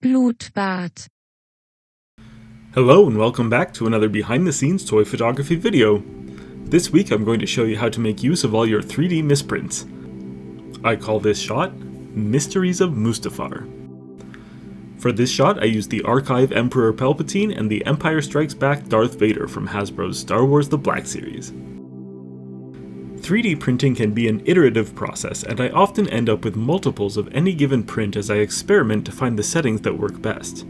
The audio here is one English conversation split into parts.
Blutbart. Hello and welcome back to another behind the scenes toy photography video. This week I'm going to show you how to make use of all your 3D misprints. I call this shot Mysteries of Mustafar. For this shot I used the Archive Emperor Palpatine and the Empire Strikes Back Darth Vader from Hasbro's Star Wars The Black Series. 3D printing can be an iterative process, and I often end up with multiples of any given print as I experiment to find the settings that work best.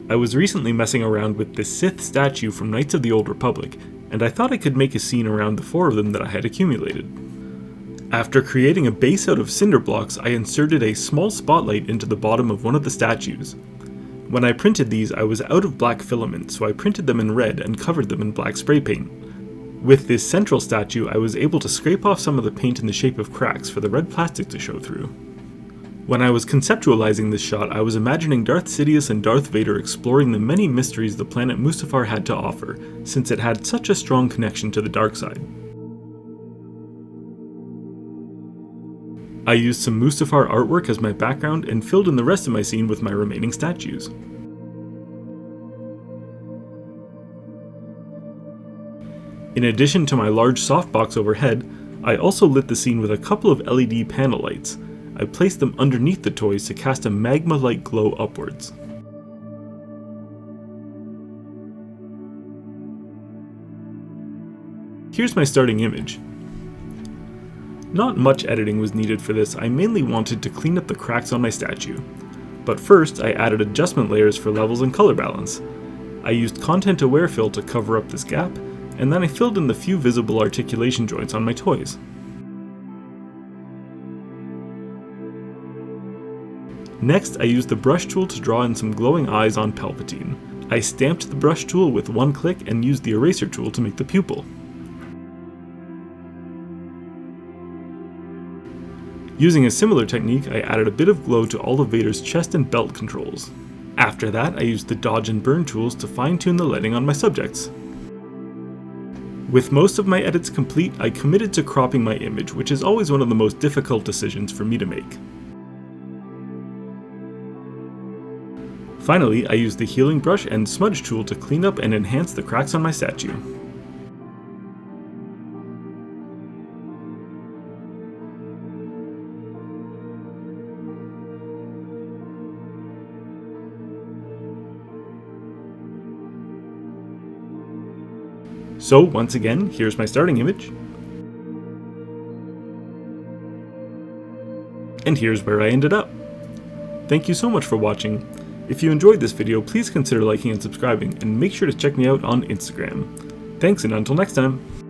I was recently messing around with this Sith statue from Knights of the Old Republic, and I thought I could make a scene around the 4 of them that I had accumulated. After creating a base out of cinder blocks, I inserted a small spotlight into the bottom of one of the statues. When I printed these, I was out of black filament, so I printed them in red and covered them in black spray paint. With this central statue, I was able to scrape off some of the paint in the shape of cracks for the red plastic to show through. When I was conceptualizing this shot, I was imagining Darth Sidious and Darth Vader exploring the many mysteries the planet Mustafar had to offer, since it had such a strong connection to the dark side. I used some Mustafar artwork as my background and filled in the rest of my scene with my remaining statues. In addition to my large softbox overhead, I also lit the scene with a couple of LED panel lights. I placed them underneath the toys to cast a magma-like glow upwards. Here's my starting image. Not much editing was needed for this. I mainly wanted to clean up the cracks on my statue. But first, I added adjustment layers for levels and color balance. I used Content Aware Fill to cover up this gap, and then I filled in the few visible articulation joints on my toys. Next, I used the brush tool to draw in some glowing eyes on Palpatine. I stamped the brush tool with one click and used the eraser tool to make the pupil. Using a similar technique, I added a bit of glow to all of Vader's chest and belt controls. After that, I used the dodge and burn tools to fine-tune the lighting on my subjects. With most of my edits complete, I committed to cropping my image, which is always one of the most difficult decisions for me to make. Finally, I used the healing brush and smudge tool to clean up and enhance the cracks on my statue. So once again, here's my starting image. And here's where I ended up. Thank you so much for watching. If you enjoyed this video, please consider liking and subscribing, and make sure to check me out on Instagram. Thanks, and until next time!